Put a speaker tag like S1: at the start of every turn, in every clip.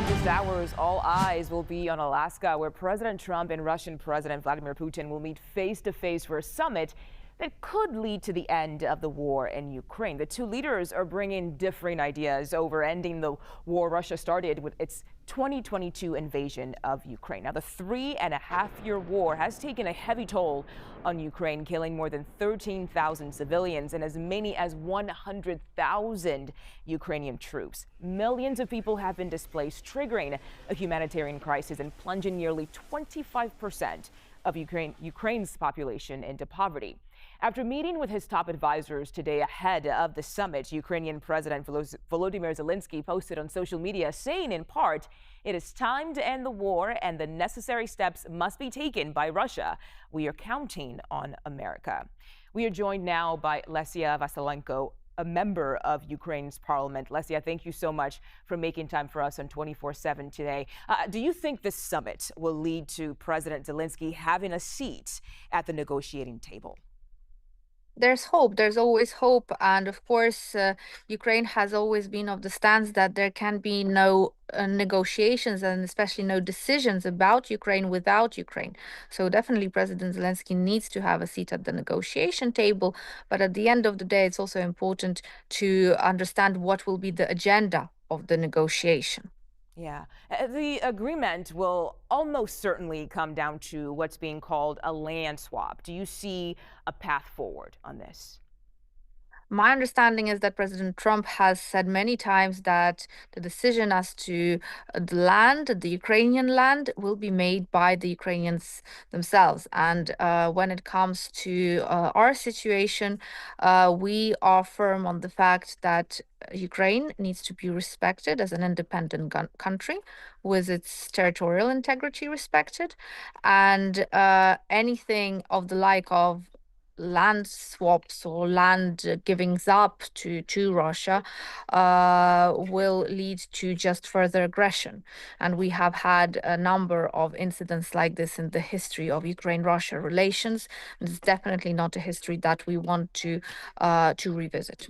S1: In just hours, all eyes will be on Alaska, where President Trump and Russian President Vladimir Putin will meet face to face for a summit that could lead to the end of the war in Ukraine. The two leaders are bringing differing ideas over ending the war Russia started with its 2022 invasion of Ukraine. Now, the 3.5-year war has taken a heavy toll on Ukraine, killing more than 13,000 civilians and as many as 100,000 Ukrainian troops. Millions of people have been displaced, triggering a humanitarian crisis and plunging nearly 25% of Ukraine's population into poverty. After meeting with his top advisors today ahead of the summit, Ukrainian President Volodymyr Zelenskyy posted on social media saying, in part, "It is time to end the war and the necessary steps must be taken by Russia. We are counting on America." We are joined now by Lesia Vasylenko, a member of Ukraine's parliament. Lesia, thank you so much for making time for us on 24/7 today. Do you think this summit will lead to President Zelenskyy having a seat at the negotiating table?
S2: There's hope. There's always hope. And of course, Ukraine has always been of the stance that there can be no negotiations and especially no decisions about Ukraine without Ukraine. So definitely President Zelenskyy needs to have a seat at the negotiation table. But at the end of the day, it's also important to understand what will be the agenda of the negotiation.
S1: Yeah, the agreement will almost certainly come down to what's being called a land swap. Do you see a path forward on this?
S2: My understanding is that President Trump has said many times that the decision as to the land, the Ukrainian land, will be made by the Ukrainians themselves. And when it comes to our situation, we are firm on the fact that Ukraine needs to be respected as an independent country with its territorial integrity respected. And anything of the like of land swaps or land givings up to Russia will lead to just further aggression. And we have had a number of incidents like this in the history of Ukraine-Russia relations. And it's definitely not a history that we want to revisit.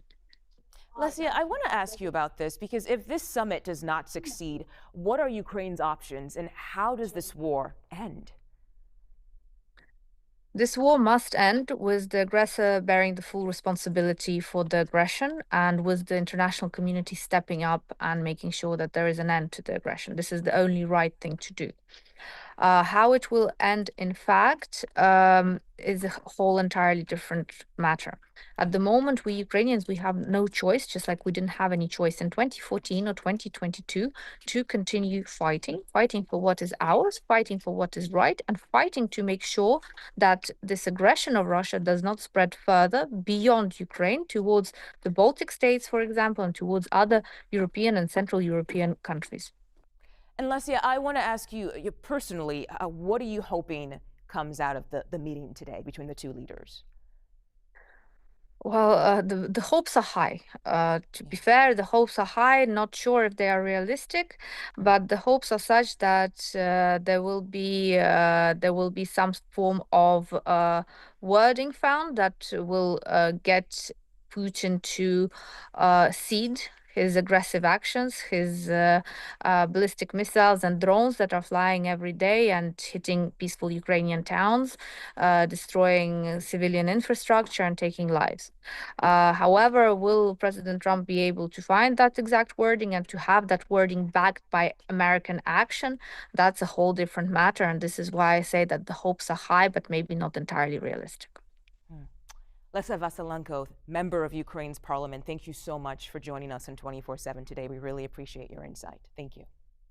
S1: Lesia, I want to ask you about this because if this summit does not succeed, what are Ukraine's options and how does this war end?
S2: This war must end with the aggressor bearing the full responsibility for the aggression and with the international community stepping up and making sure that there is an end to the aggression. This is the only right thing to do. How it will end, in fact, is a whole entirely different matter. At the moment, we Ukrainians, we have no choice, just like we didn't have any choice in 2014 or 2022, to continue fighting for what is ours, fighting for what is right, and fighting to make sure that this aggression of Russia does not spread further beyond Ukraine towards the Baltic states, for example, and towards other European and Central European countries.
S1: And Lesia, I want to ask you, personally, what are you hoping comes out of the meeting today between the two leaders?
S2: Well, the hopes are high. To be fair, the hopes are high. Not sure if they are realistic, but the hopes are such that there will be some form of wording found that will get Putin to cede his aggressive actions, his ballistic missiles and drones that are flying every day and hitting peaceful Ukrainian towns, destroying civilian infrastructure and taking lives. However, will President Trump be able to find that exact wording and to have that wording backed by American action? That's a whole different matter. And this is why I say that the hopes are high, but maybe not entirely realistic.
S1: Hmm. Lesia Vasylenko, member of Ukraine's parliament, thank you so much for joining us on 24/7 today. We really appreciate your insight. Thank you.